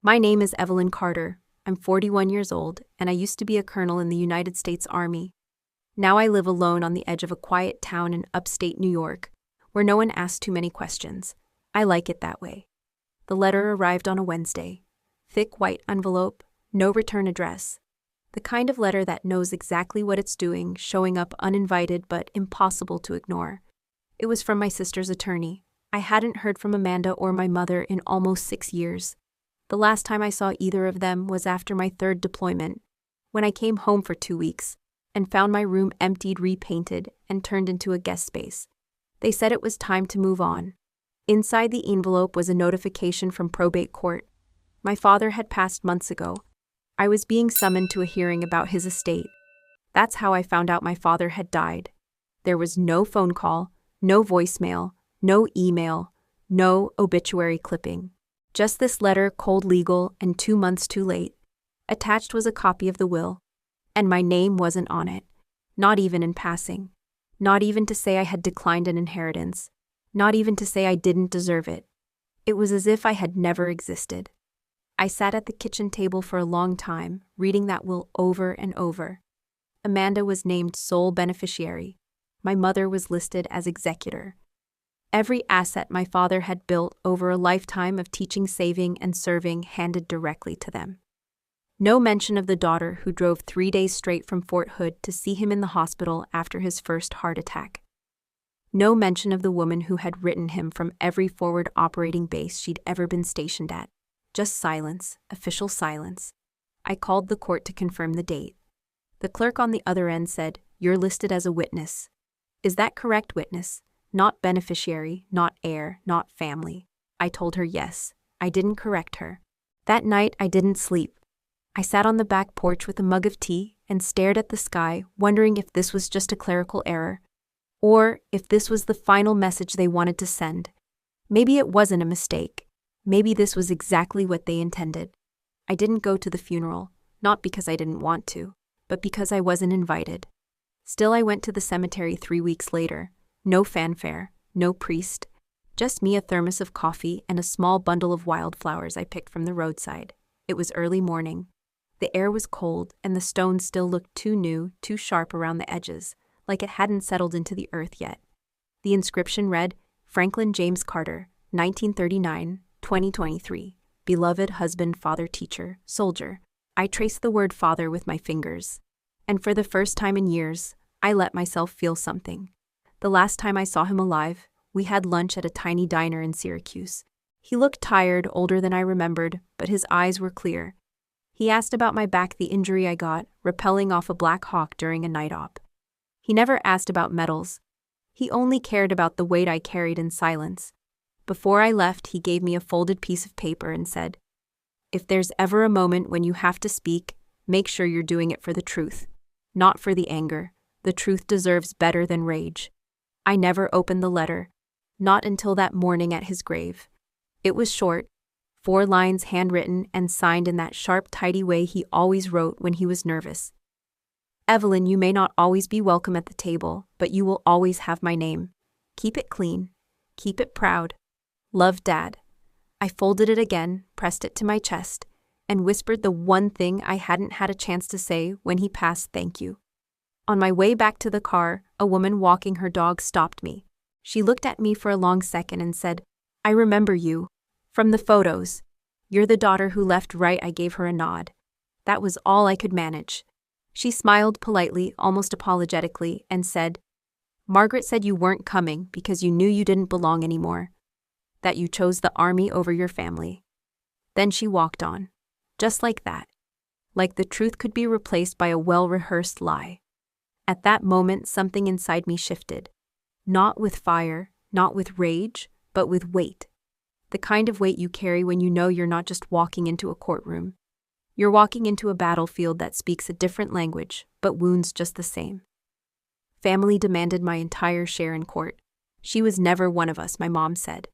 My name is Evelyn Carter. I'm 41 years old, and I used to be a colonel in the United States Army. Now I live alone on the edge of a quiet town in upstate New York, where no one asks too many questions. I like it that way. The letter arrived on a Wednesday. Thick white envelope, no return address. The kind of letter that knows exactly what it's doing, showing up uninvited but impossible to ignore. It was from my sister's attorney. I hadn't heard from Amanda or my mother in almost 6 years. The last time I saw either of them was after my 3rd deployment, when I came home for 2 weeks and found my room emptied, repainted, and turned into a guest space. They said it was time to move on. Inside the envelope was a notification from probate court. My father had passed months ago. I was being summoned to a hearing about his estate. That's how I found out my father had died. There was no phone call, no voicemail, no email, no obituary clipping. Just this letter, cold legal and 2 months too late. Attached was a copy of the will, and my name wasn't on it, not even in passing. Not even to say I had declined an inheritance. Not even to say I didn't deserve it. It was as if I had never existed. I sat at the kitchen table for a long time, reading that will over and over. Amanda was named sole beneficiary. My mother was listed as executor. Every asset my father had built over a lifetime of teaching, saving, and serving handed directly to them. No mention of the daughter who drove 3 days straight from Fort Hood to see him in the hospital after his first heart attack. No mention of the woman who had written him from every forward operating base she'd ever been stationed at. Just silence, official silence. I called the court to confirm the date. The clerk on the other end said, "You're listed as a witness." "Is that correct, witness? Not beneficiary, not heir, not family." I told her yes. I didn't correct her. That night I didn't sleep. I sat on the back porch with a mug of tea and stared at the sky, wondering if this was just a clerical error, or if this was the final message they wanted to send. Maybe it wasn't a mistake. Maybe this was exactly what they intended. I didn't go to the funeral, not because I didn't want to, but because I wasn't invited. Still, I went to the cemetery 3 weeks later. No fanfare, no priest, just me, a thermos of coffee, and a small bundle of wildflowers I picked from the roadside. It was early morning. The air was cold, and the stones still looked too new, too sharp around the edges, like it hadn't settled into the earth yet. The inscription read, "Franklin James Carter, 1939, 2023, beloved husband, father, teacher, soldier." I traced the word father with my fingers. And for the first time in years, I let myself feel something. The last time I saw him alive, we had lunch at a tiny diner in Syracuse. He looked tired, older than I remembered, but his eyes were clear. He asked about my back, the injury I got, rappelling off a Black Hawk during a night op. He never asked about medals. He only cared about the weight I carried in silence. Before I left, he gave me a folded piece of paper and said, "If there's ever a moment when you have to speak, make sure you're doing it for the truth, not for the anger. The truth deserves better than rage." I never opened the letter, not until that morning at his grave. It was short, 4 lines handwritten and signed in that sharp, tidy way he always wrote when he was nervous. "Evelyn, you may not always be welcome at the table, but you will always have my name. Keep it clean. Keep it proud. Love, Dad." I folded it again, pressed it to my chest, and whispered the one thing I hadn't had a chance to say when he passed: "Thank you." On my way back to the car, a woman walking her dog stopped me. She looked at me for a long second and said, "I remember you. From the photos. You're the daughter who left, right?" I gave her a nod. That was all I could manage. She smiled politely, almost apologetically, and said, "Margaret said you weren't coming because you knew you didn't belong anymore. That you chose the Army over your family." Then she walked on. Just like that. Like the truth could be replaced by a well-rehearsed lie. At that moment, something inside me shifted. Not with fire, not with rage, but with weight. The kind of weight you carry when you know you're not just walking into a courtroom. You're walking into a battlefield that speaks a different language, but wounds just the same. Family demanded my entire share in court. She was never one of us, my mom said.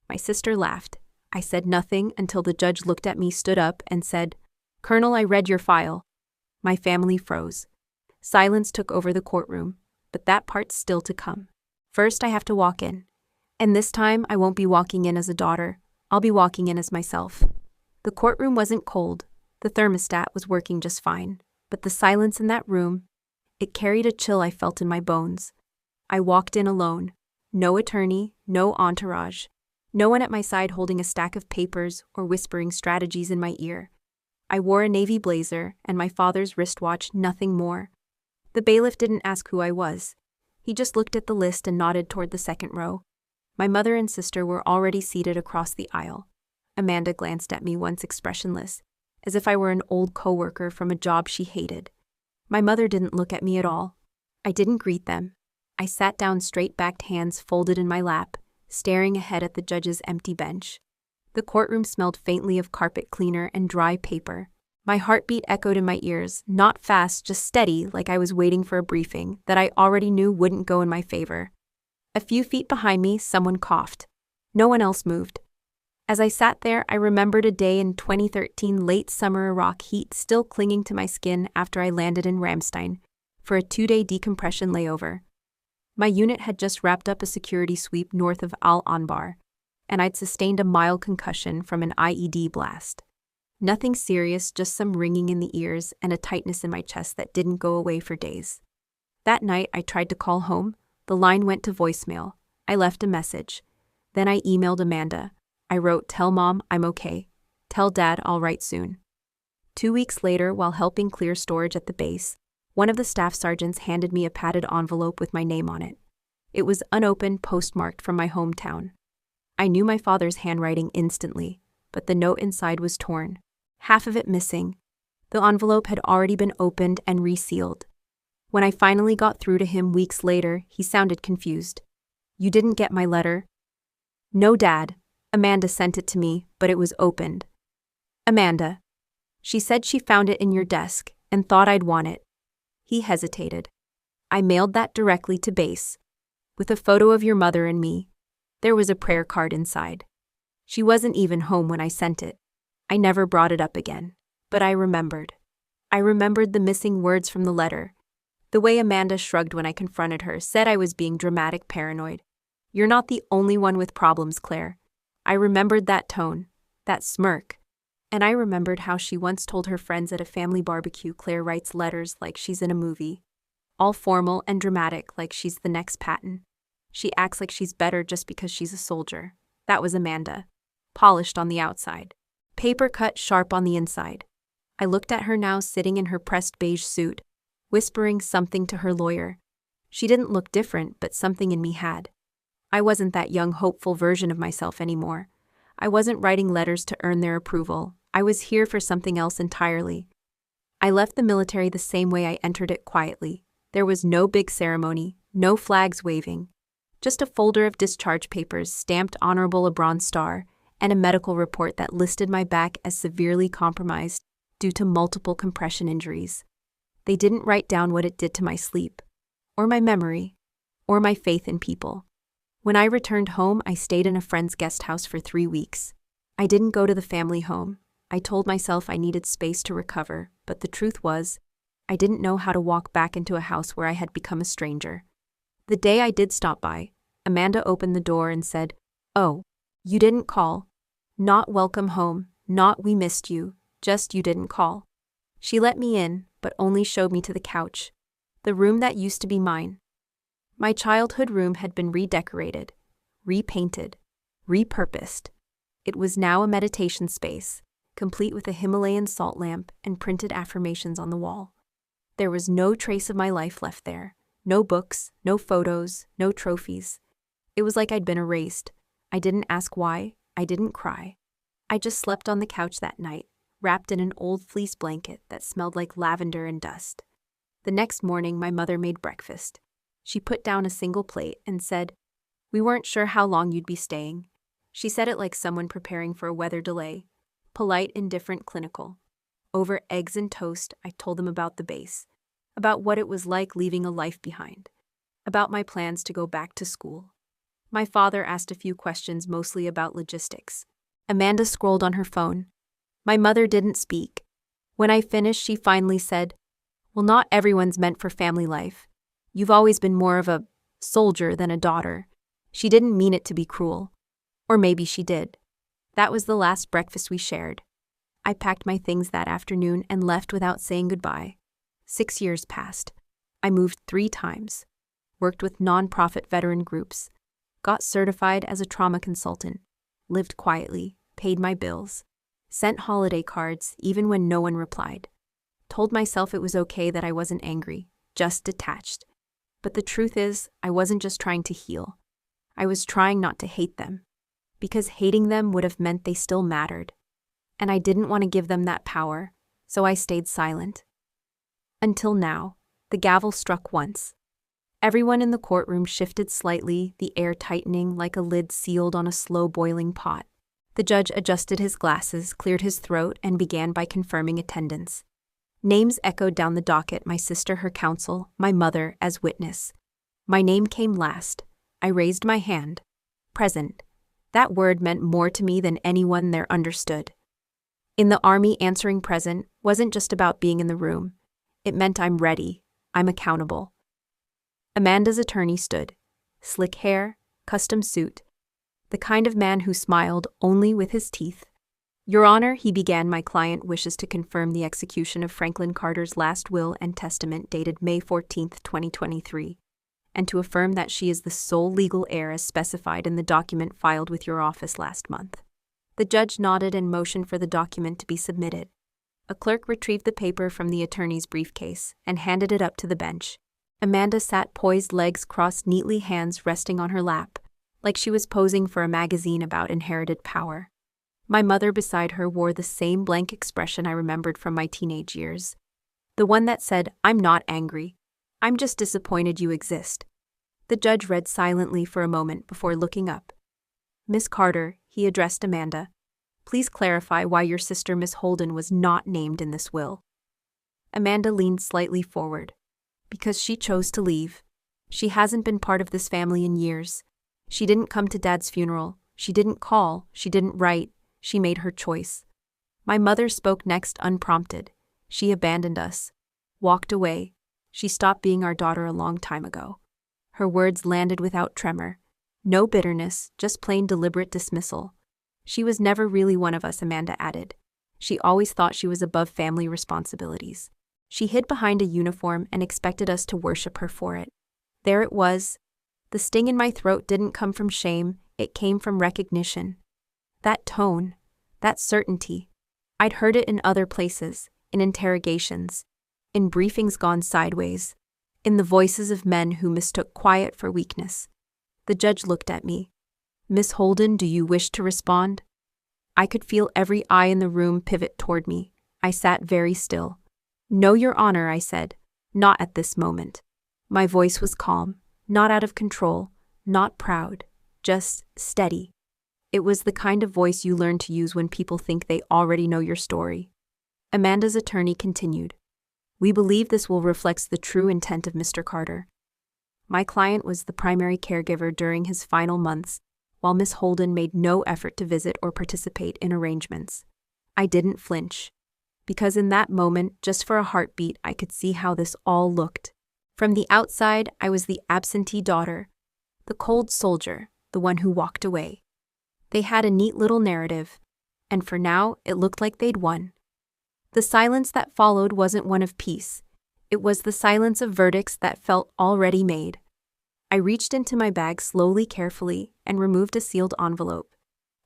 My sister laughed. I said nothing until the judge looked at me, stood up, and said, "Colonel, I read your file." My family froze. Silence took over the courtroom, but that part's still to come. First, I have to walk in. And this time, I won't be walking in as a daughter. I'll be walking in as myself. The courtroom wasn't cold. The thermostat was working just fine. But the silence in that room, it carried a chill I felt in my bones. I walked in alone. No attorney, no entourage. No one at my side holding a stack of papers or whispering strategies in my ear. I wore a navy blazer and my father's wristwatch, nothing more. The bailiff didn't ask who I was. He just looked at the list and nodded toward the second row. My mother and sister were already seated across the aisle. Amanda glanced at me once expressionless, as if I were an old coworker from a job she hated. My mother didn't look at me at all. I didn't greet them. I sat down, straight-backed, hands folded in my lap, staring ahead at the judge's empty bench. The courtroom smelled faintly of carpet cleaner and dry paper. My heartbeat echoed in my ears, not fast, just steady, like I was waiting for a briefing that I already knew wouldn't go in my favor. A few feet behind me, someone coughed. No one else moved. As I sat there, I remembered a day in 2013, late summer Iraq heat still clinging to my skin after I landed in Ramstein for a 2-day decompression layover. My unit had just wrapped up a security sweep north of Al-Anbar, and I'd sustained a mild concussion from an IED blast. Nothing serious, just some ringing in the ears and a tightness in my chest that didn't go away for days. That night, I tried to call home. The line went to voicemail. I left a message. Then I emailed Amanda. I wrote, "Tell Mom I'm okay. Tell Dad I'll write soon." 2 weeks later, while helping clear storage at the base, one of the staff sergeants handed me a padded envelope with my name on it. It was unopened, postmarked from my hometown. I knew my father's handwriting instantly, but the note inside was torn, half of it missing. The envelope had already been opened and resealed. When I finally got through to him weeks later, he sounded confused. "You didn't get my letter?" "No, Dad. Amanda sent it to me, but it was opened." "Amanda. She said she found it in your desk and thought I'd want it." He hesitated. "I mailed that directly to base, with a photo of your mother and me. There was a prayer card inside. She wasn't even home when I sent it. I never brought it up again. But I remembered. I remembered the missing words from the letter. The way Amanda shrugged when I confronted her, said I was being dramatic, paranoid. You're not the only one with problems, Claire. I remembered that tone, that smirk. And I remembered how she once told her friends at a family barbecue Claire writes letters like she's in a movie. All formal and dramatic, like she's the next Patton. She acts like she's better just because she's a soldier. That was Amanda. Polished on the outside. Paper cut sharp on the inside. I looked at her now sitting in her pressed beige suit, whispering something to her lawyer. She didn't look different, but something in me had. I wasn't that young, hopeful version of myself anymore. I wasn't writing letters to earn their approval. I was here for something else entirely. I left the military the same way I entered it, quietly. There was no big ceremony, no flags waving. Just a folder of discharge papers stamped honorable, a bronze star, and a medical report that listed my back as severely compromised due to multiple compression injuries. They didn't write down what it did to my sleep, or my memory, or my faith in people. When I returned home, I stayed in a friend's guest house for 3 weeks. I didn't go to the family home. I told myself I needed space to recover, but the truth was, I didn't know how to walk back into a house where I had become a stranger. The day I did stop by, Amanda opened the door and said, "Oh, you didn't call. Not welcome home, not we missed you, just you didn't call." She let me in, but only showed me to the couch, the room that used to be mine. My childhood room had been redecorated, repainted, repurposed. It was now a meditation space, complete with a Himalayan salt lamp and printed affirmations on the wall. There was no trace of my life left there. No books, no photos, no trophies. It was like I'd been erased. I didn't ask why. I didn't cry. I just slept on the couch that night, wrapped in an old fleece blanket that smelled like lavender and dust. The next morning, my mother made breakfast. She put down a single plate and said, "We weren't sure how long you'd be staying." She said it like someone preparing for a weather delay. Polite, indifferent, clinical. Over eggs and toast, I told them about the base, about what it was like leaving a life behind, about my plans to go back to school. My father asked a few questions, mostly about logistics. Amanda scrolled on her phone. My mother didn't speak. When I finished, she finally said, "Well, not everyone's meant for family life. You've always been more of a soldier than a daughter." She didn't mean it to be cruel. Or maybe she did. That was the last breakfast we shared. I packed my things that afternoon and left without saying goodbye. 6 years passed. I moved 3 times, worked with nonprofit veteran groups, got certified as a trauma consultant, lived quietly, paid my bills, sent holiday cards even when no one replied, told myself it was okay that I wasn't angry, just detached. But the truth is, I wasn't just trying to heal. I was trying not to hate them, because hating them would have meant they still mattered. And I didn't want to give them that power, so I stayed silent. Until now, the gavel struck once. Everyone in the courtroom shifted slightly, the air tightening like a lid sealed on a slow-boiling pot. The judge adjusted his glasses, cleared his throat, and began by confirming attendance. Names echoed down the docket, my sister her counsel, my mother as witness. My name came last. I raised my hand. Present. That word meant more to me than anyone there understood. In the Army, answering present wasn't just about being in the room. It meant I'm ready. I'm accountable. Amanda's attorney stood. Slick hair, custom suit. The kind of man who smiled only with his teeth. Your Honor, he began, my client wishes to confirm the execution of Franklin Carter's last will and testament dated May 14, 2023, and to affirm that she is the sole legal heir as specified in the document filed with your office last month. The judge nodded and motioned for the document to be submitted. A clerk retrieved the paper from the attorney's briefcase and handed it up to the bench. Amanda sat poised, legs crossed neatly, hands resting on her lap, like she was posing for a magazine about inherited power. My mother beside her wore the same blank expression I remembered from my teenage years. The one that said, I'm not angry. I'm just disappointed you exist. The judge read silently for a moment before looking up. Miss Carter, he addressed Amanda. Please clarify why your sister Miss Holden was not named in this will. Amanda leaned slightly forward. Because she chose to leave. She hasn't been part of this family in years. She didn't come to Dad's funeral. She didn't call. She didn't write. She made her choice. My mother spoke next unprompted. She abandoned us. Walked away. She stopped being our daughter a long time ago. Her words landed without tremor. No bitterness, just plain deliberate dismissal. She was never really one of us, Amanda added. She always thought she was above family responsibilities. She hid behind a uniform and expected us to worship her for it. There it was. The sting in my throat didn't come from shame, it came from recognition. That tone, that certainty. I'd heard it in other places, in interrogations, in briefings gone sideways, in the voices of men who mistook quiet for weakness. The judge looked at me. Miss Holden, do you wish to respond? I could feel every eye in the room pivot toward me. I sat very still. No, Your Honor, I said. Not at this moment. My voice was calm, not out of control, not proud, just steady. It was the kind of voice you learn to use when people think they already know your story. Amanda's attorney continued. We believe this will reflect the true intent of Mr. Carter. My client was the primary caregiver during his final months, while Miss Holden made no effort to visit or participate in arrangements. I didn't flinch. Because in that moment, just for a heartbeat, I could see how this all looked. From the outside, I was the absentee daughter, the cold soldier, the one who walked away. They had a neat little narrative, and for now, it looked like they'd won. The silence that followed wasn't one of peace. It was the silence of verdicts that felt already made. I reached into my bag slowly, carefully, and removed a sealed envelope.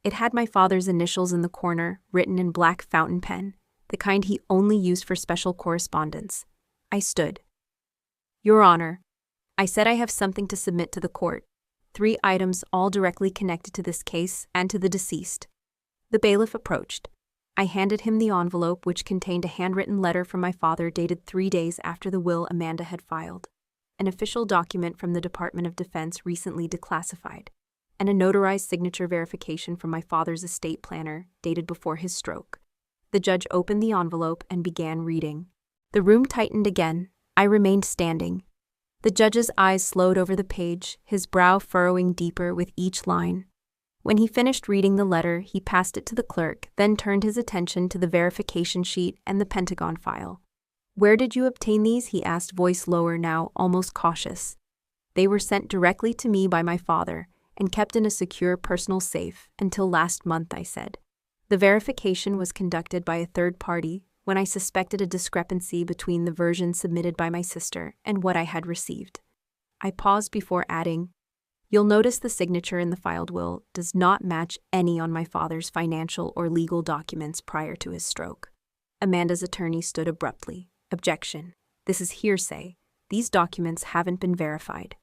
It had my father's initials in the corner, written in black fountain pen, the kind he only used for special correspondence. I stood. Your Honor, I said I have something to submit to the court. 3 items all directly connected to this case and to the deceased. The bailiff approached. I handed him the envelope, which contained a handwritten letter from my father dated 3 days after the will Amanda had filed, an official document from the Department of Defense recently declassified, and a notarized signature verification from my father's estate planner dated before his stroke. The judge opened the envelope and began reading. The room tightened again. I remained standing. The judge's eyes slowed over the page, his brow furrowing deeper with each line. When he finished reading the letter, he passed it to the clerk, then turned his attention to the verification sheet and the Pentagon file. Where did you obtain these? He asked, voice lower now, almost cautious. They were sent directly to me by my father and kept in a secure personal safe until last month, I said. The verification was conducted by a third party when I suspected a discrepancy between the version submitted by my sister and what I had received. I paused before adding, "You'll notice the signature in the filed will does not match any on my father's financial or legal documents prior to his stroke." Amanda's attorney stood abruptly. "Objection. This is hearsay. These documents haven't been verified."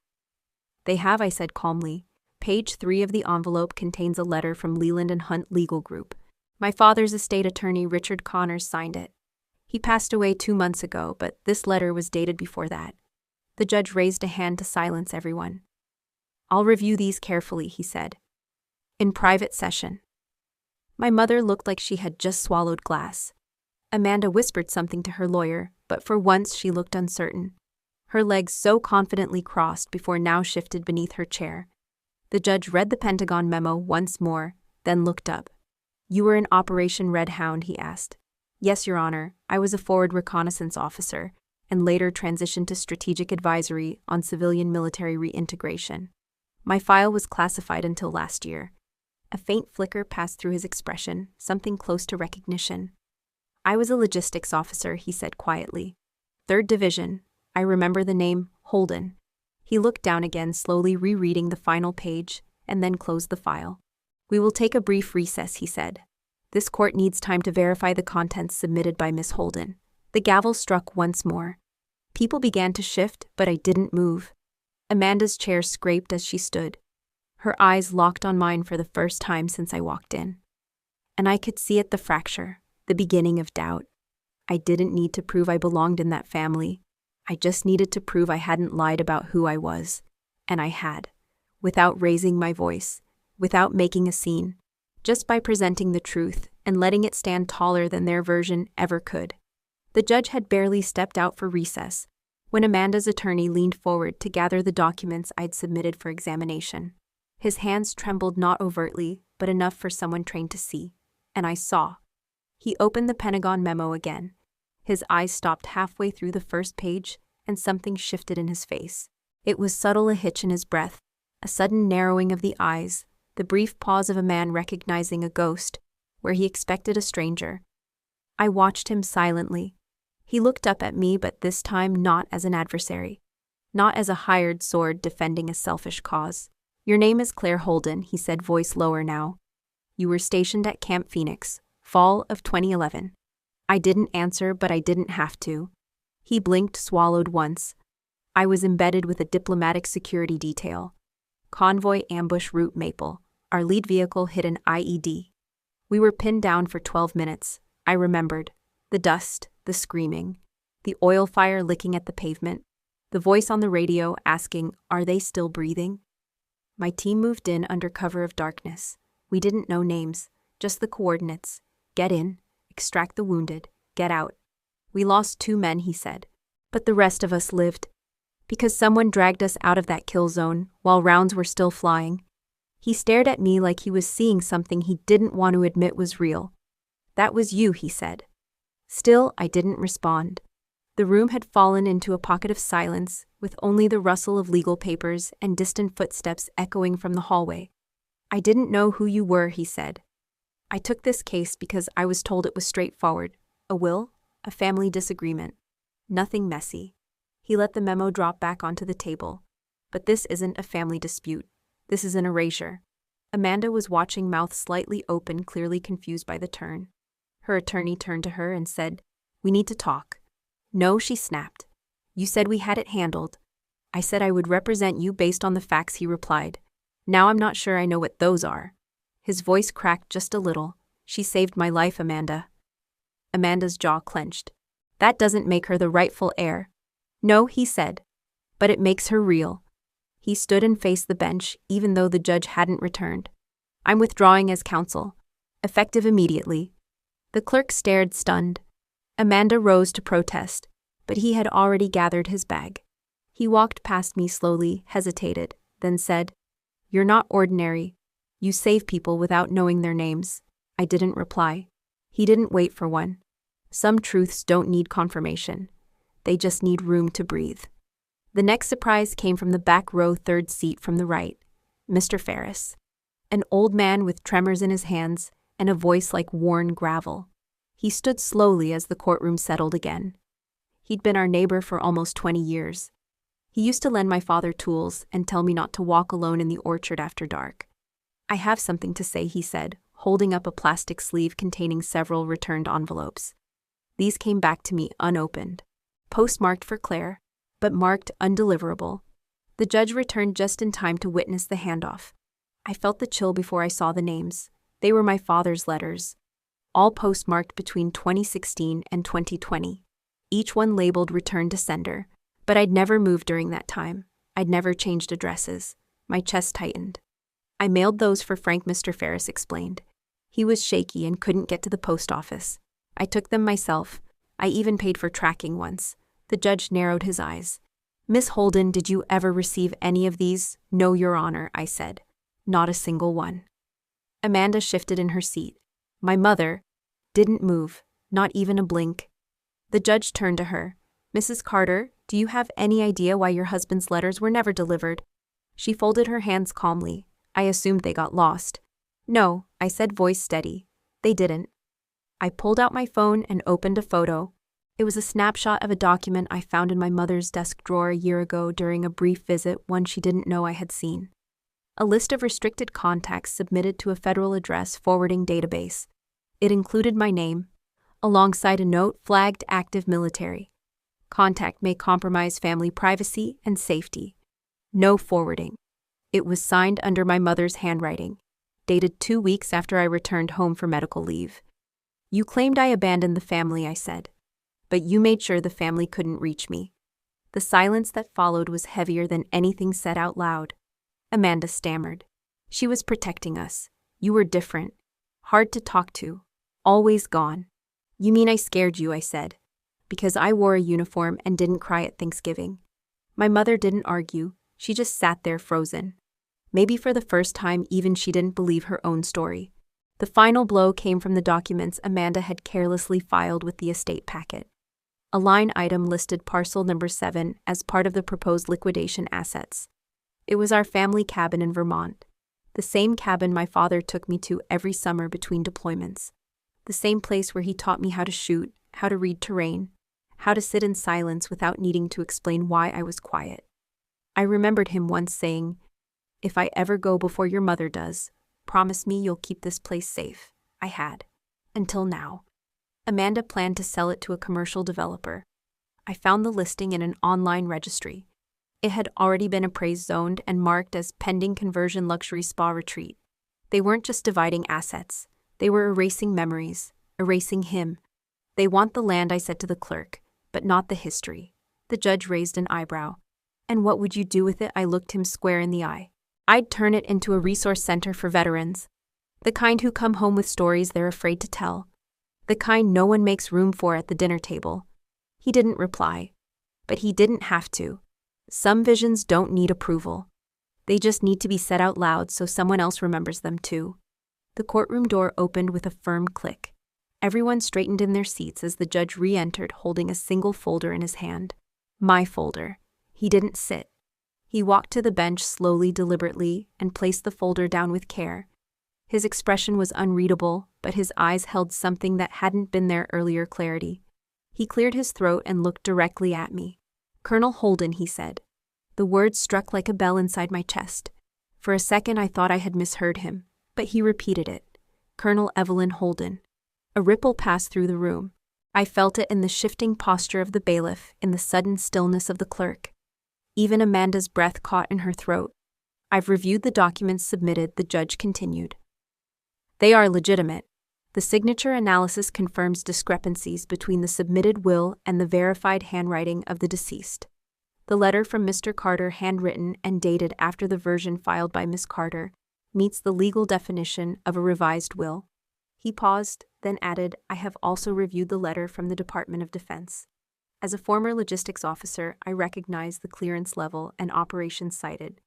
"They have," I said calmly. "Page 3 of the envelope contains a letter from Leland and Hunt Legal Group. My father's estate attorney, Richard Connors, signed it. He passed away 2 months ago, but this letter was dated before that." The judge raised a hand to silence everyone. "I'll review these carefully," he said. "In private session." My mother looked like she had just swallowed glass. Amanda whispered something to her lawyer, but for once she looked uncertain. Her legs so confidently crossed before now shifted beneath her chair. The judge read the Pentagon memo once more, then looked up. "You were in Operation Red Hound?" he asked. "Yes, Your Honor. I was a forward reconnaissance officer, and later transitioned to strategic advisory on civilian-military reintegration. My file was classified until last year." A faint flicker passed through his expression, something close to recognition. "I was a logistics officer," he said quietly. "3rd Division. I remember the name, Holden." He looked down again, slowly rereading the final page, and then closed the file. "We will take a brief recess," he said. "This court needs time to verify the contents submitted by Miss Holden." The gavel struck once more. People began to shift, but I didn't move. Amanda's chair scraped as she stood. Her eyes locked on mine for the first time since I walked in. And I could see it, the fracture, the beginning of doubt. I didn't need to prove I belonged in that family. I just needed to prove I hadn't lied about who I was. And I had. Without raising my voice, without making a scene, just by presenting the truth and letting it stand taller than their version ever could. The judge had barely stepped out for recess when Amanda's attorney leaned forward to gather the documents I'd submitted for examination. His hands trembled not overtly, but enough for someone trained to see. And I saw. He opened the Pentagon memo again. His eyes stopped halfway through the first page, and something shifted in his face. It was subtle, a hitch in his breath, a sudden narrowing of the eyes, the brief pause of a man recognizing a ghost, where he expected a stranger. I watched him silently. He looked up at me, but this time not as an adversary, not as a hired sword defending a selfish cause. "Your name is Claire Holden," he said, voice lower now. "You were stationed at Camp Phoenix, fall of 2011. I didn't answer, but I didn't have to. He blinked, swallowed once. "I was embedded with a diplomatic security detail. Convoy ambush route Maple. Our lead vehicle hit an IED. We were pinned down for 12 minutes. I remembered. The dust, the screaming, the oil fire licking at the pavement, the voice on the radio asking, 'Are they still breathing?' My team moved in under cover of darkness. We didn't know names, just the coordinates. Get in, extract the wounded, get out. We lost 2 men," he said, "but the rest of us lived. Because someone dragged us out of that kill zone while rounds were still flying." He stared at me like he was seeing something he didn't want to admit was real. "That was you," he said. Still, I didn't respond. The room had fallen into a pocket of silence, with only the rustle of legal papers and distant footsteps echoing from the hallway. "I didn't know who you were," he said. "I took this case because I was told it was straightforward. A will, a family disagreement. Nothing messy." He let the memo drop back onto the table. "But this isn't a family dispute. This is an erasure." Amanda was watching, mouth slightly open, clearly confused by the turn. Her attorney turned to her and said, "We need to talk." "No," she snapped. "You said we had it handled." "I said I would represent you based on the facts," he replied. "Now I'm not sure I know what those are." His voice cracked just a little. "She saved my life, Amanda." Amanda's jaw clenched. "That doesn't make her the rightful heir." "No," he said. "But it makes her real." He stood and faced the bench, even though the judge hadn't returned. "I'm withdrawing as counsel. Effective immediately." The clerk stared, stunned. Amanda rose to protest, but he had already gathered his bag. He walked past me slowly, hesitated, then said, "You're not ordinary. You save people without knowing their names." I didn't reply. He didn't wait for one. Some truths don't need confirmation. They just need room to breathe. The next surprise came from the back row, 3rd seat from the right. Mr. Ferris. An old man with tremors in his hands, and a voice like worn gravel. He stood slowly as the courtroom settled again. He'd been our neighbor for almost 20 years. He used to lend my father tools and tell me not to walk alone in the orchard after dark. "I have something to say," he said, holding up a plastic sleeve containing several returned envelopes. These came back to me unopened, postmarked for Claire, but marked undeliverable. The judge returned just in time to witness the handoff. I felt the chill before I saw the names. They were my father's letters, all postmarked between 2016 and 2020. Each one labeled "Return to Sender," but I'd never moved during that time. I'd never changed addresses. My chest tightened. "I mailed those for Frank," Mr. Ferris explained. "He was shaky and couldn't get to the post office. I took them myself. I even paid for tracking once." The judge narrowed his eyes. "Miss Holden, did you ever receive any of these?" "No, Your Honor," I said. "Not a single one." Amanda shifted in her seat. My mother didn't move, not even a blink. The judge turned to her. "Mrs. Carter, do you have any idea why your husband's letters were never delivered?" She folded her hands calmly. "I assumed they got lost." "No," I said, voice steady. "They didn't." I pulled out my phone and opened a photo. It was a snapshot of a document I found in my mother's desk drawer a year ago during a brief visit, one she didn't know I had seen. A list of restricted contacts submitted to a federal address forwarding database. It included my name, alongside a note flagged active military. Contact may compromise family privacy and safety. No forwarding. It was signed under my mother's handwriting, dated 2 weeks after I returned home for medical leave. "You claimed I abandoned the family," I said, "but you made sure the family couldn't reach me." The silence that followed was heavier than anything said out loud. Amanda stammered. "She was protecting us. You were different. Hard to talk to. Always gone." "You mean I scared you," I said. "Because I wore a uniform and didn't cry at Thanksgiving." My mother didn't argue. She just sat there frozen. Maybe for the first time even she didn't believe her own story. The final blow came from the documents Amanda had carelessly filed with the estate packet. A line item listed parcel number 7 as part of the proposed liquidation assets. It was our family cabin in Vermont, the same cabin my father took me to every summer between deployments, the same place where he taught me how to shoot, how to read terrain, how to sit in silence without needing to explain why I was quiet. I remembered him once saying, "If I ever go before your mother does, promise me you'll keep this place safe." I had. Until now. Amanda planned to sell it to a commercial developer. I found the listing in an online registry. It had already been appraised, zoned, and marked as pending conversion luxury spa retreat. They weren't just dividing assets. They were erasing memories, erasing him. "They want the land," I said to the clerk, "but not the history." The judge raised an eyebrow. "And what would you do with it?" I looked him square in the eye. "I'd turn it into a resource center for veterans. The kind who come home with stories they're afraid to tell. The kind no one makes room for at the dinner table." He didn't reply. But he didn't have to. Some visions don't need approval. They just need to be said out loud so someone else remembers them too. The courtroom door opened with a firm click. Everyone straightened in their seats as the judge re-entered holding a single folder in his hand. My folder. He didn't sit. He walked to the bench slowly, deliberately, and placed the folder down with care. His expression was unreadable, but his eyes held something that hadn't been there earlier: clarity. He cleared his throat and looked directly at me. "Colonel Holden," he said. The words struck like a bell inside my chest. For a second I thought I had misheard him, but he repeated it. "Colonel Evelyn Holden." A ripple passed through the room. I felt it in the shifting posture of the bailiff, in the sudden stillness of the clerk. Even Amanda's breath caught in her throat. "I've reviewed the documents submitted," the judge continued. "They are legitimate. The signature analysis confirms discrepancies between the submitted will and the verified handwriting of the deceased. The letter from Mr. Carter, handwritten and dated after the version filed by Miss Carter, meets the legal definition of a revised will." He paused, then added, "I have also reviewed the letter from the Department of Defense. As a former logistics officer, I recognize the clearance level and operations cited.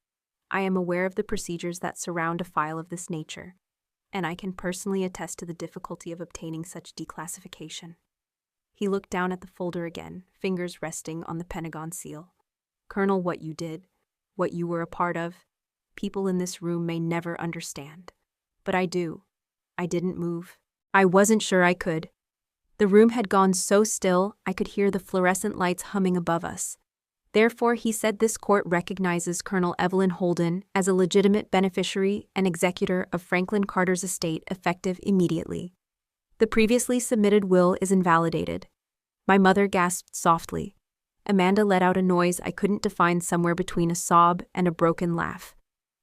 I am aware of the procedures that surround a file of this nature, and I can personally attest to the difficulty of obtaining such declassification." He looked down at the folder again, fingers resting on the Pentagon seal. "Colonel, what you did, what you were a part of, people in this room may never understand. But I do. I didn't move. I wasn't sure I could. The room had gone so still I could hear the fluorescent lights humming above us. Therefore, he said this court recognizes Colonel Evelyn Holden as a legitimate beneficiary and executor of Franklin Carter's estate effective immediately. The previously submitted will is invalidated. My mother gasped softly. Amanda let out a noise I couldn't define, somewhere between a sob and a broken laugh.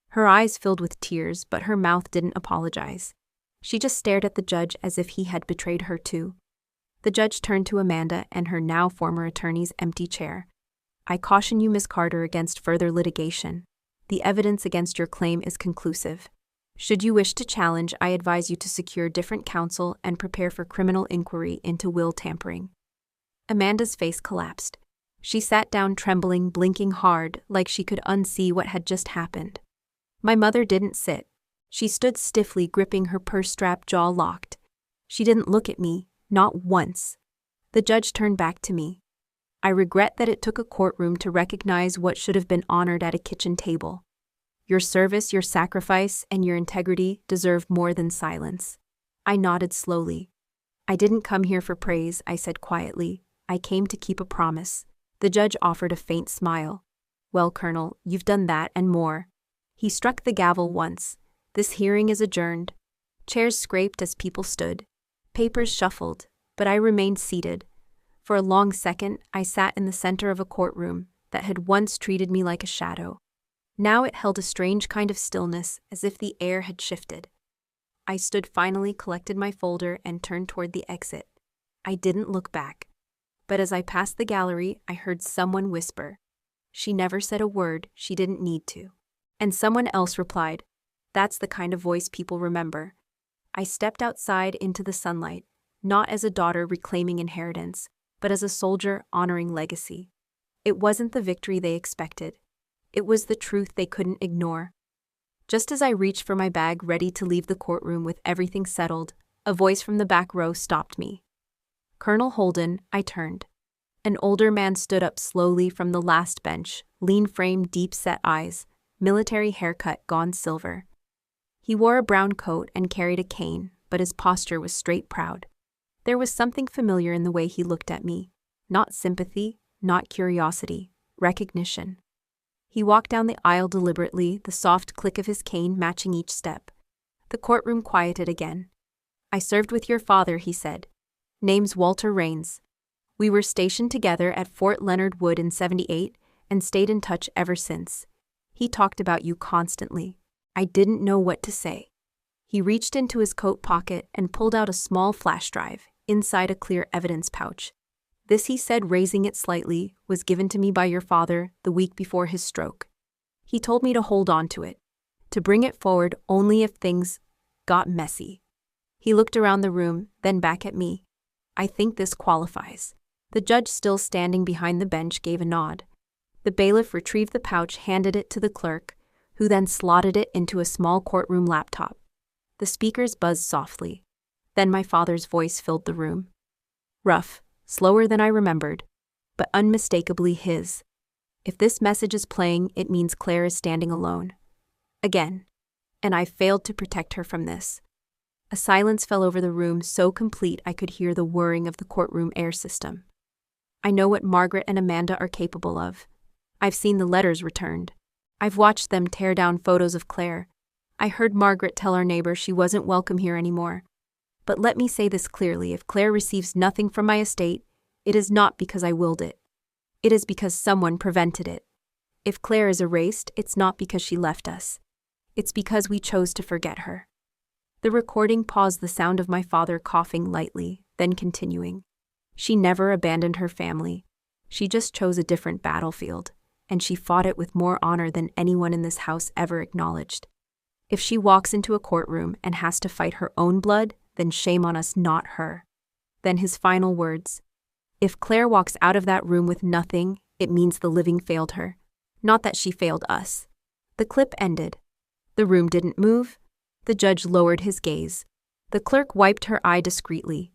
Her eyes filled with tears, but her mouth didn't apologize. She just stared at the judge as if he had betrayed her too. The judge turned to Amanda and her now former attorney's empty chair. I caution you, Miss Carter, against further litigation. The evidence against your claim is conclusive. Should you wish to challenge, I advise you to secure different counsel and prepare for criminal inquiry into will tampering. Amanda's face collapsed. She sat down trembling, blinking hard, like she could unsee what had just happened. My mother didn't sit. She stood stiffly, gripping her purse-strap, jaw locked. She didn't look at me, not once. The judge turned back to me. I regret that it took a courtroom to recognize what should have been honored at a kitchen table. Your service, your sacrifice, and your integrity deserve more than silence. I nodded slowly. I didn't come here for praise, I said quietly. I came to keep a promise. The judge offered a faint smile. Well, Colonel, you've done that and more. He struck the gavel once. This hearing is adjourned. Chairs scraped as people stood. Papers shuffled, but I remained seated. For a long second, I sat in the center of a courtroom that had once treated me like a shadow. Now it held a strange kind of stillness, as if the air had shifted. I stood, finally collected my folder, and turned toward the exit. I didn't look back. But as I passed the gallery, I heard someone whisper. She never said a word, she didn't need to. And someone else replied, that's the kind of voice people remember. I stepped outside into the sunlight, not as a daughter reclaiming inheritance, but as a soldier honoring legacy. It wasn't the victory they expected. It was the truth they couldn't ignore. Just as I reached for my bag, ready to leave the courtroom with everything settled, a voice from the back row stopped me. Colonel Holden, I turned. An older man stood up slowly from the last bench, lean frame, deep-set eyes, military haircut gone silver. He wore a brown coat and carried a cane, but his posture was straight proud. There was something familiar in the way he looked at me. Not sympathy, not curiosity, recognition. He walked down the aisle deliberately, the soft click of his cane matching each step. The courtroom quieted again. I served with your father, he said. Name's Walter Raines. We were stationed together at Fort Leonard Wood in '78 and stayed in touch ever since. He talked about you constantly. I didn't know what to say. He reached into his coat pocket and pulled out a small flash drive, inside a clear evidence pouch. This, he said, raising it slightly, was given to me by your father the week before his stroke. He told me to hold on to it, to bring it forward only if things got messy. He looked around the room, then back at me. I think this qualifies. The judge, still standing behind the bench, gave a nod. The bailiff retrieved the pouch, handed it to the clerk, who then slotted it into a small courtroom laptop. The speakers buzzed softly. Then my father's voice filled the room. Rough, slower than I remembered, but unmistakably his. If this message is playing, it means Claire is standing alone. Again. And I failed to protect her from this. A silence fell over the room, so complete I could hear the whirring of the courtroom air system. I know what Margaret and Amanda are capable of. I've seen the letters returned. I've watched them tear down photos of Claire. I heard Margaret tell our neighbor she wasn't welcome here anymore. But let me say this clearly, if Claire receives nothing from my estate, it is not because I willed it. It is because someone prevented it. If Claire is erased, it's not because she left us. It's because we chose to forget her. The recording paused, the sound of my father coughing lightly, then continuing. She never abandoned her family. She just chose a different battlefield, and she fought it with more honor than anyone in this house ever acknowledged. If she walks into a courtroom and has to fight her own blood, then shame on us, not her. Then his final words. If Claire walks out of that room with nothing, it means the living failed her, not that she failed us. The clip ended. The room didn't move. The judge lowered his gaze. The clerk wiped her eye discreetly.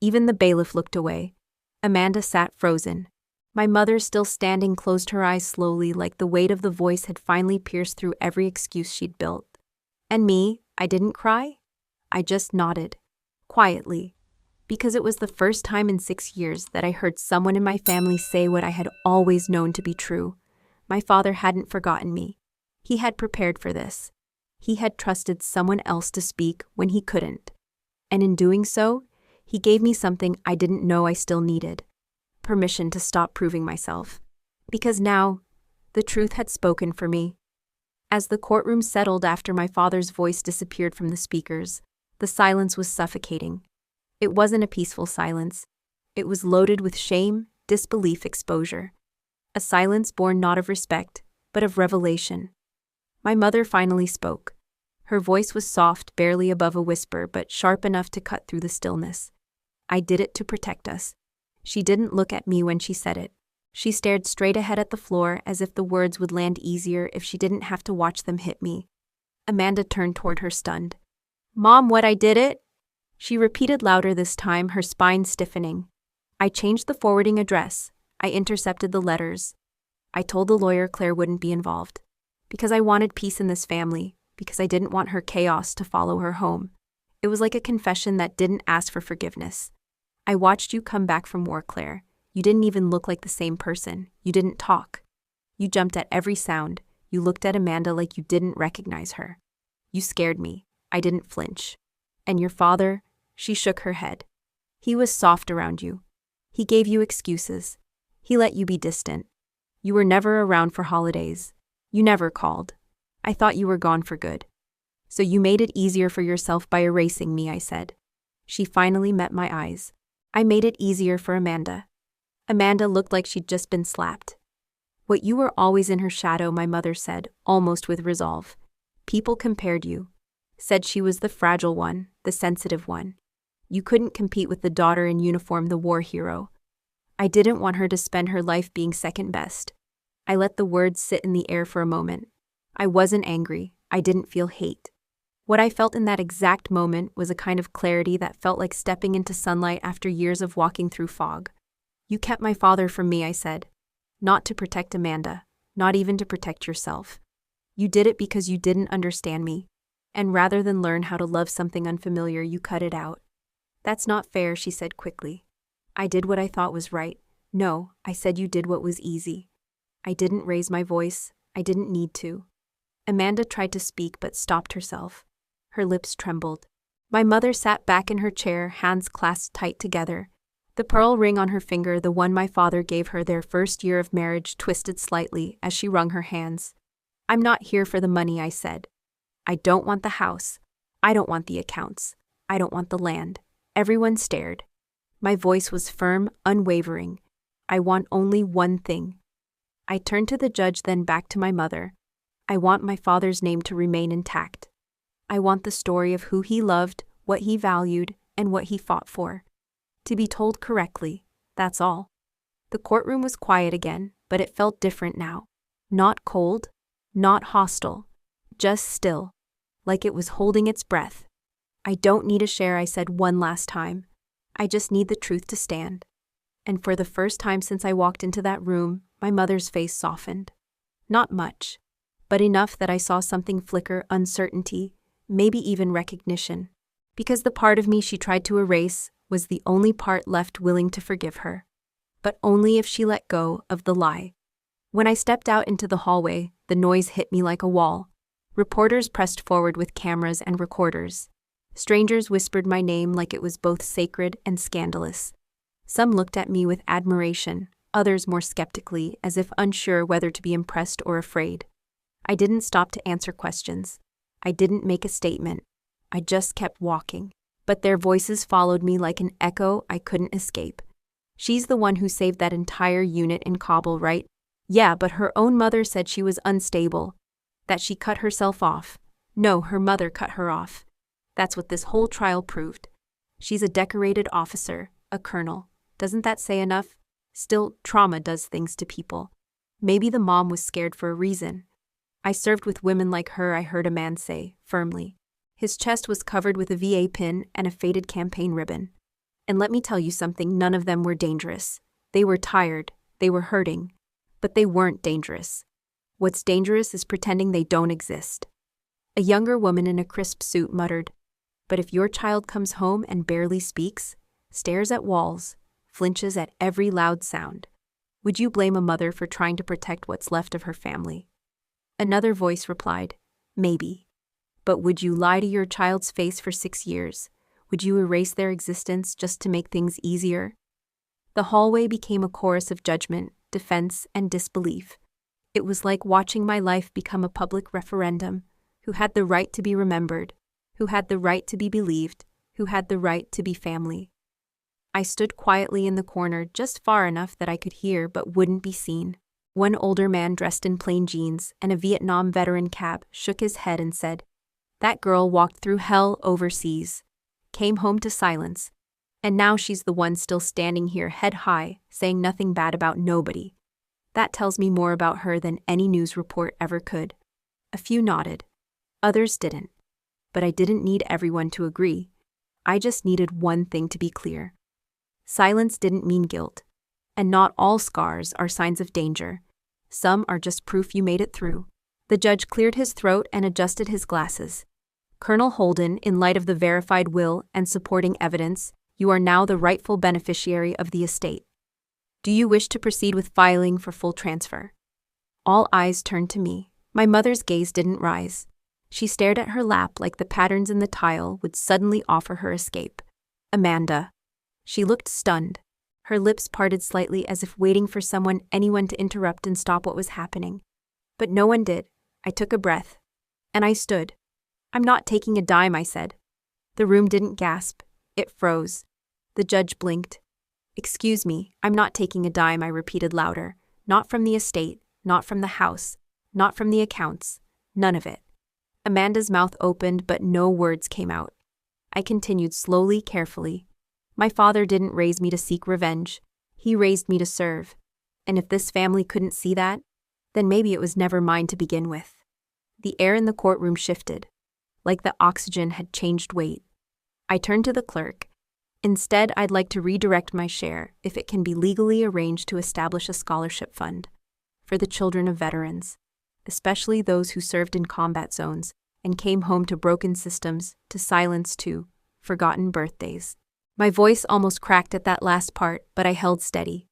Even the bailiff looked away. Amanda sat frozen. My mother, still standing, closed her eyes slowly, like the weight of the voice had finally pierced through every excuse she'd built. And me, I didn't cry. I just nodded. Quietly. Because it was the first time in 6 years that I heard someone in my family say what I had always known to be true. My father hadn't forgotten me. He had prepared for this. He had trusted someone else to speak when he couldn't. And in doing so, he gave me something I didn't know I still needed. Permission to stop proving myself. Because now, the truth had spoken for me. As the courtroom settled after my father's voice disappeared from the speakers, the silence was suffocating. It wasn't a peaceful silence. It was loaded with shame, disbelief, exposure. A silence born not of respect, but of revelation. My mother finally spoke. Her voice was soft, barely above a whisper, but sharp enough to cut through the stillness. I did it to protect us. She didn't look at me when she said it. She stared straight ahead at the floor as if the words would land easier if she didn't have to watch them hit me. Amanda turned toward her stunned. "Mom, what, I did it?" She repeated louder this time, her spine stiffening. I changed the forwarding address. I intercepted the letters. I told the lawyer Claire wouldn't be involved. Because I wanted peace in this family. Because I didn't want her chaos to follow her home. It was like a confession that didn't ask for forgiveness. I watched you come back from war, Claire. You didn't even look like the same person. You didn't talk. You jumped at every sound. You looked at Amanda like you didn't recognize her. You scared me. I didn't flinch. And your father, she shook her head. He was soft around you. He gave you excuses. He let you be distant. You were never around for holidays. You never called. I thought you were gone for good. So you made it easier for yourself by erasing me, I said. She finally met my eyes. I made it easier for Amanda. Amanda looked like she'd just been slapped. What you were always in her shadow, my mother said, almost with resolve. People compared you. Said she was the fragile one, the sensitive one. You couldn't compete with the daughter in uniform, the war hero. I didn't want her to spend her life being second best. I let the words sit in the air for a moment. I wasn't angry. I didn't feel hate. What I felt in that exact moment was a kind of clarity that felt like stepping into sunlight after years of walking through fog. You kept my father from me, I said. Not to protect Amanda, not even to protect yourself. You did it because you didn't understand me. And rather than learn how to love something unfamiliar, you cut it out. That's not fair, she said quickly. I did what I thought was right. No, I said you did what was easy. I didn't raise my voice. I didn't need to. Amanda tried to speak but stopped herself. Her lips trembled. My mother sat back in her chair, hands clasped tight together. The pearl ring on her finger, the one my father gave her their first year of marriage, twisted slightly as she wrung her hands. I'm not here for the money, I said. I don't want the house. I don't want the accounts. I don't want the land. Everyone stared. My voice was firm, unwavering. I want only one thing. I turned to the judge, then back to my mother. I want my father's name to remain intact. I want the story of who he loved, what he valued, and what he fought for. To be told correctly, that's all. The courtroom was quiet again, but it felt different now. Not cold, not hostile, just still, like it was holding its breath. I don't need a share, I said one last time. I just need the truth to stand. And for the first time since I walked into that room, my mother's face softened. Not much, but enough that I saw something flicker, uncertainty, maybe even recognition. Because the part of me she tried to erase was the only part left willing to forgive her. But only if she let go of the lie. When I stepped out into the hallway, the noise hit me like a wall. Reporters pressed forward with cameras and recorders. Strangers whispered my name like it was both sacred and scandalous. Some looked at me with admiration, others more skeptically, as if unsure whether to be impressed or afraid. I didn't stop to answer questions. I didn't make a statement. I just kept walking. But their voices followed me like an echo I couldn't escape. She's the one who saved that entire unit in Kabul, right? Yeah, but her own mother said she was unstable. That she cut herself off. No, her mother cut her off. That's what this whole trial proved. She's a decorated officer, a colonel. Doesn't that say enough? Still, trauma does things to people. Maybe the mom was scared for a reason. I served with women like her, I heard a man say, firmly. His chest was covered with a VA pin and a faded campaign ribbon. And let me tell you something, none of them were dangerous. They were tired, they were hurting, but they weren't dangerous. What's dangerous is pretending they don't exist. A younger woman in a crisp suit muttered, But if your child comes home and barely speaks, stares at walls, flinches at every loud sound, would you blame a mother for trying to protect what's left of her family? Another voice replied, maybe. But would you lie to your child's face for 6 years? Would you erase their existence just to make things easier? The hallway became a chorus of judgment, defense, and disbelief. It was like watching my life become a public referendum. Who had the right to be remembered? Who had the right to be believed? Who had the right to be family? I stood quietly in the corner just far enough that I could hear but wouldn't be seen. One older man dressed in plain jeans and a Vietnam veteran cap shook his head and said, "That girl walked through hell overseas, came home to silence, and now she's the one still standing here head high, saying nothing bad about nobody. That tells me more about her than any news report ever could." A few nodded. Others didn't. But I didn't need everyone to agree. I just needed one thing to be clear. Silence didn't mean guilt. And not all scars are signs of danger. Some are just proof you made it through. The judge cleared his throat and adjusted his glasses. "Colonel Holden, in light of the verified will and supporting evidence, you are now the rightful beneficiary of the estate. Do you wish to proceed with filing for full transfer?" All eyes turned to me. My mother's gaze didn't rise. She stared at her lap like the patterns in the tile would suddenly offer her escape. "Amanda." She looked stunned. Her lips parted slightly as if waiting for anyone to interrupt and stop what was happening. But no one did. I took a breath. And I stood. "I'm not taking a dime," I said. The room didn't gasp. It froze. The judge blinked. "Excuse me, I'm not taking a dime," I repeated louder. "Not from the estate, not from the house, not from the accounts, none of it." Amanda's mouth opened, but no words came out. I continued slowly, carefully. My father didn't raise me to seek revenge. He raised me to serve. And if this family couldn't see that, then maybe it was never mine to begin with. The air in the courtroom shifted, like the oxygen had changed weight. I turned to the clerk. "Instead, I'd like to redirect my share, if it can be legally arranged, to establish a scholarship fund for the children of veterans, especially those who served in combat zones and came home to broken systems, to silence, to forgotten birthdays." My voice almost cracked at that last part, but I held steady.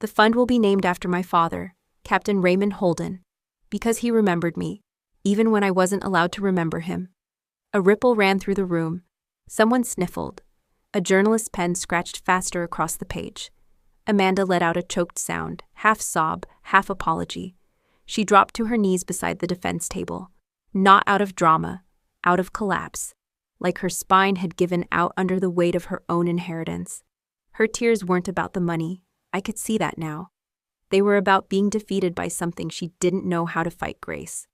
"The fund will be named after my father, Captain Raymond Holden, because he remembered me, even when I wasn't allowed to remember him." A ripple ran through the room. Someone sniffled. A journalist's pen scratched faster across the page. Amanda let out a choked sound, half sob, half apology. She dropped to her knees beside the defense table. Not out of drama, out of collapse, like her spine had given out under the weight of her own inheritance. Her tears weren't about the money. I could see that now. They were about being defeated by something she didn't know how to fight grace.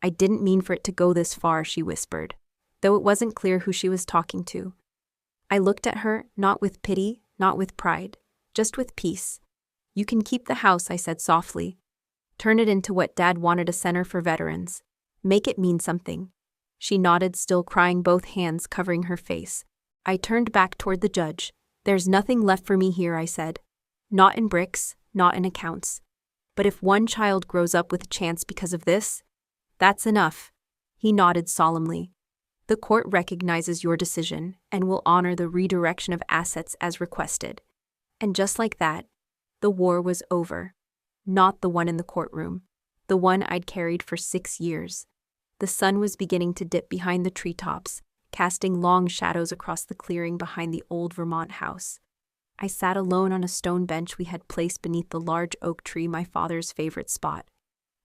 "I didn't mean for it to go this far," she whispered, though it wasn't clear who she was talking to. I looked at her, not with pity, not with pride, just with peace. "You can keep the house," I said softly. "Turn it into what Dad wanted, a center for veterans. Make it mean something." She nodded, still crying, both hands covering her face. I turned back toward the judge. "There's nothing left for me here," I said. "Not in bricks, not in accounts. But if one child grows up with a chance because of this, that's enough." He nodded solemnly. "The court recognizes your decision and will honor the redirection of assets as requested." And just like that, the war was over. Not the one in the courtroom. The one I'd carried for 6 years. The sun was beginning to dip behind the treetops, casting long shadows across the clearing behind the old Vermont house. I sat alone on a stone bench we had placed beneath the large oak tree, my father's favorite spot.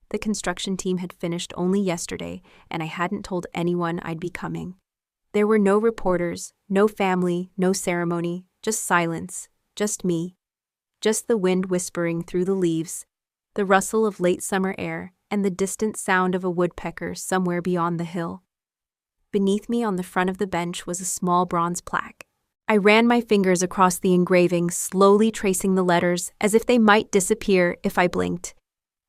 The construction team had finished only yesterday, and I hadn't told anyone I'd be coming. There were no reporters, no family, no ceremony, just silence, just me. Just the wind whispering through the leaves, the rustle of late summer air, and the distant sound of a woodpecker somewhere beyond the hill. Beneath me on the front of the bench was a small bronze plaque. I ran my fingers across the engraving, slowly tracing the letters as if they might disappear if I blinked.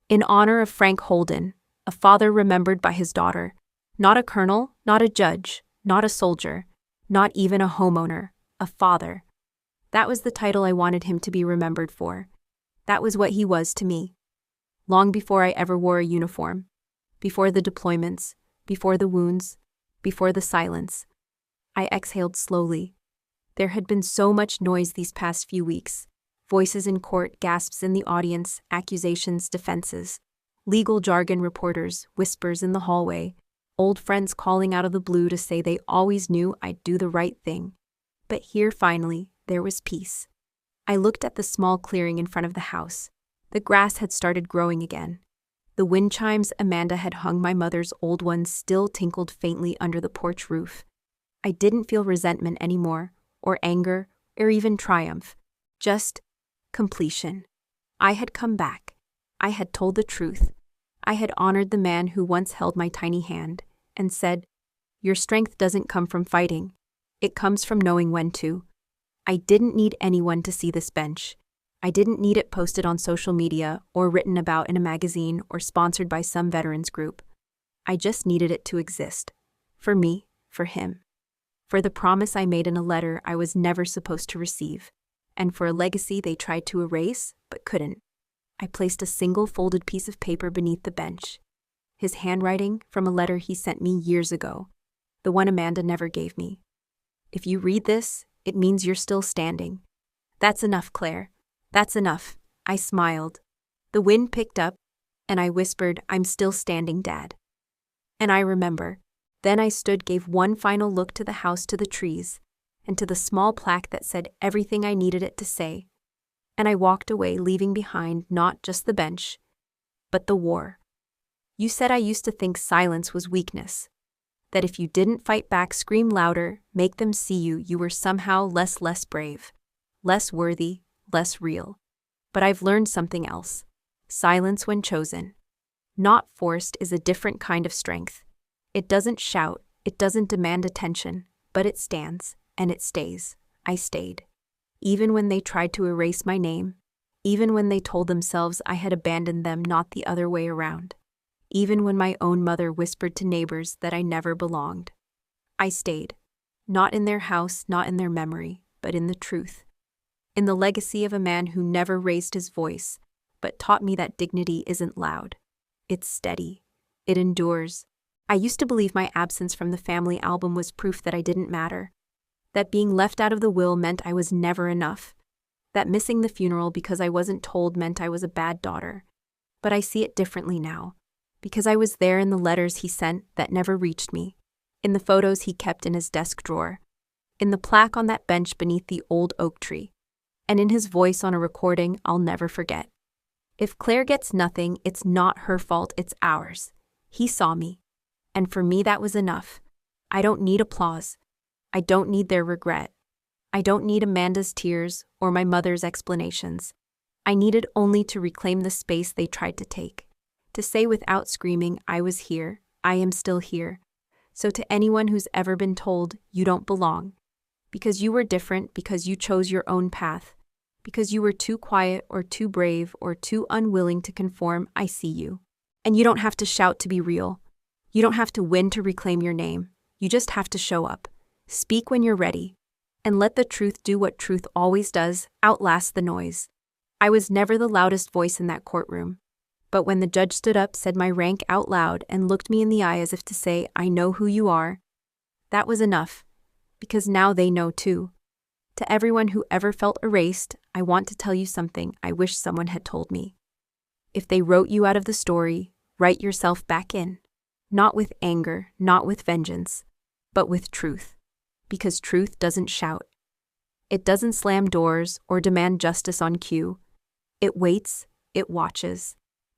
"In honor of Frank Holden, a father remembered by his daughter. Not a colonel, not a judge, not a soldier, not even a homeowner, a father." That was the title I wanted him to be remembered for. That was what he was to me. Long before I ever wore a uniform, before the deployments, before the wounds, before the silence, I exhaled slowly. There had been so much noise these past few weeks. Voices in court, gasps in the audience, accusations, defenses. Legal jargon, reporters, whispers in the hallway. Old friends calling out of the blue to say they always knew I'd do the right thing. But here, finally, there was peace. I looked at the small clearing in front of the house. The grass had started growing again. The wind chimes Amanda had hung my mother's old ones still tinkled faintly under the porch roof. I didn't feel resentment anymore, or anger, or even triumph. Just completion. I had come back. I had told the truth. I had honored the man who once held my tiny hand and said, "Your strength doesn't come from fighting. It comes from knowing when to." I didn't need anyone to see this bench. I didn't need it posted on social media or written about in a magazine or sponsored by some veterans group. I just needed it to exist. For me, for him. For the promise I made in a letter I was never supposed to receive, and for a legacy they tried to erase but couldn't. I placed a single folded piece of paper beneath the bench. His handwriting from a letter he sent me years ago, the one Amanda never gave me. "If you read this, it means you're still standing." "That's enough, Claire. That's enough." I smiled. The wind picked up, and I whispered, "I'm still standing, Dad." And I remember. Then I stood, gave one final look to the house, to the trees, and to the small plaque that said everything I needed it to say. And I walked away, leaving behind not just the bench, but the war. You said I used to think silence was weakness. That if you didn't fight back, scream louder, make them see you, you were somehow less brave, less worthy, less real. But I've learned something else. Silence when chosen, not forced, is a different kind of strength. It doesn't shout, it doesn't demand attention, but it stands, and it stays. I stayed. Even when they tried to erase my name, even when they told themselves I had abandoned them, not the other way around, even when my own mother whispered to neighbors that I never belonged. I stayed. Not in their house, not in their memory, but in the truth. In the legacy of a man who never raised his voice, but taught me that dignity isn't loud. It's steady. It endures. I used to believe my absence from the family album was proof that I didn't matter. That being left out of the will meant I was never enough. That missing the funeral because I wasn't told meant I was a bad daughter. But I see it differently now. Because I was there in the letters he sent that never reached me. In the photos he kept in his desk drawer. In the plaque on that bench beneath the old oak tree. And in his voice on a recording I'll never forget. If Claire gets nothing, it's not her fault, it's ours. He saw me. And for me that was enough. I don't need applause. I don't need their regret. I don't need Amanda's tears or my mother's explanations. I needed only to reclaim the space they tried to take. To say without screaming, I was here, I am still here. So to anyone who's ever been told you don't belong, because you were different, because you chose your own path, because you were too quiet or too brave or too unwilling to conform, I see you. And you don't have to shout to be real. You don't have to win to reclaim your name. You just have to show up. Speak when you're ready. And let the truth do what truth always does, outlast the noise. I was never the loudest voice in that courtroom. But when the judge stood up, said my rank out loud, and looked me in the eye as if to say, "I know who you are," that was enough. Because now they know too. To everyone who ever felt erased, I want to tell you something I wish someone had told me. If they wrote you out of the story, write yourself back in. Not with anger, not with vengeance, but with truth. Because truth doesn't shout. It doesn't slam doors or demand justice on cue. It waits, it watches.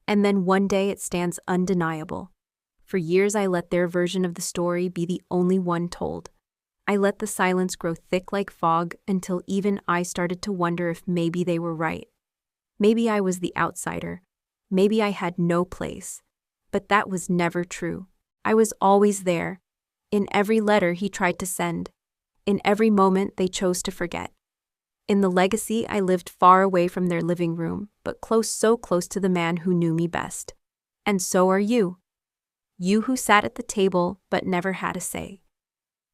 And then one day it stands undeniable. For years I let their version of the story be the only one told. I let the silence grow thick like fog until even I started to wonder if maybe they were right. Maybe I was the outsider. Maybe I had no place. But that was never true. I was always there. In every letter he tried to send. In every moment they chose to forget. In the legacy I lived far away from their living room, but close, so close to the man who knew me best. And so are you. You who sat at the table but never had a say.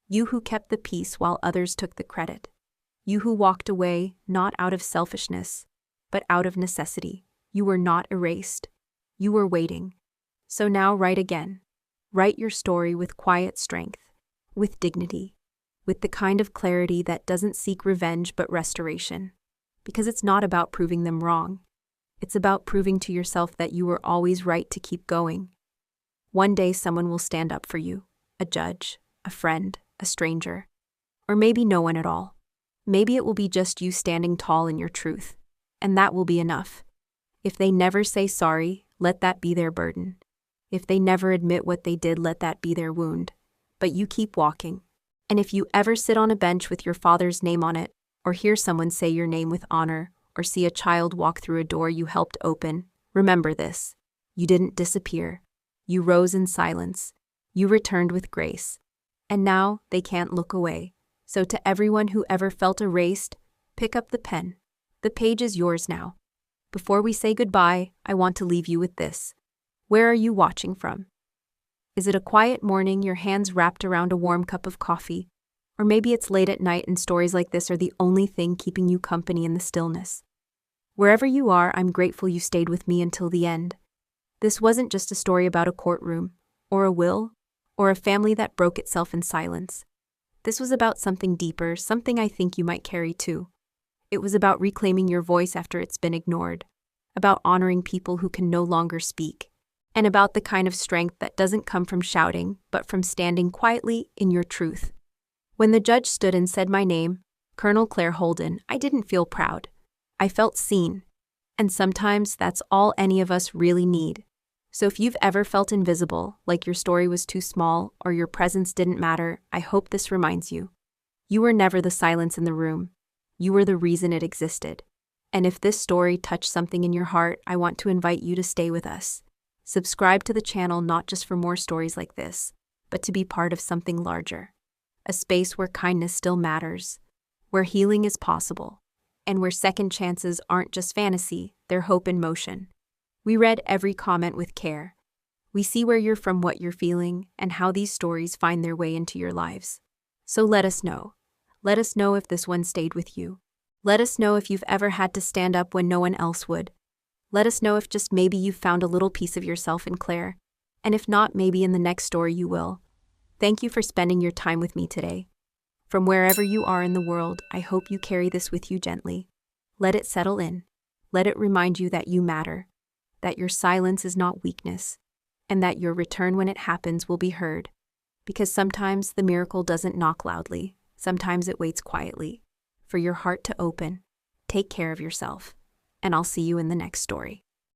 You who kept the peace while others took the credit. You who walked away not out of selfishness, but out of necessity. You were not erased. You were waiting. So now write again. Write your story with quiet strength, with dignity. with the kind of clarity that doesn't seek revenge but restoration. Because it's not about proving them wrong. It's about proving to yourself that you were always right to keep going. One day someone will stand up for you, a judge, a friend, a stranger, or maybe no one at all. Maybe it will be just you standing tall in your truth, and that will be enough. If they never say sorry, let that be their burden. If they never admit what they did, let that be their wound. But you keep walking. And if you ever sit on a bench with your father's name on it, or hear someone say your name with honor, or see a child walk through a door you helped open, remember this. You didn't disappear. You rose in silence. You returned with grace. And now they can't look away. So to everyone who ever felt erased, pick up the pen. The page is yours now. Before we say goodbye, I want to leave you with this. Where are you watching from? Is it a quiet morning, your hands wrapped around a warm cup of coffee? Or maybe it's late at night and stories like this are the only thing keeping you company in the stillness. Wherever you are, I'm grateful you stayed with me until the end. This wasn't just a story about a courtroom, or a will, or a family that broke itself in silence. This was about something deeper, something I think you might carry too. It was about reclaiming your voice after it's been ignored, about honoring people who can no longer speak, and about the kind of strength that doesn't come from shouting, but from standing quietly in your truth. When the judge stood and said my name, Colonel Claire Holden, I didn't feel proud. I felt seen. And sometimes that's all any of us really need. So if you've ever felt invisible, like your story was too small or your presence didn't matter, I hope this reminds you. You were never the silence in the room. You were the reason it existed. And if this story touched something in your heart, I want to invite you to stay with us. Subscribe to the channel not just for more stories like this, but to be part of something larger. A space where kindness still matters, where healing is possible, and where second chances aren't just fantasy, they're hope in motion. We read every comment with care. We see where you're from, what you're feeling, and how these stories find their way into your lives. So let us know. Let us know if this one stayed with you. Let us know if you've ever had to stand up when no one else would. Let us know if just maybe you've found a little piece of yourself in Claire. And if not, maybe in the next story you will. Thank you for spending your time with me today. From wherever you are in the world, I hope you carry this with you gently. Let it settle in. Let it remind you that you matter, that your silence is not weakness, and that your return when it happens will be heard. Because sometimes the miracle doesn't knock loudly, sometimes it waits quietly for your heart to open. Take care of yourself, and I'll see you in the next story.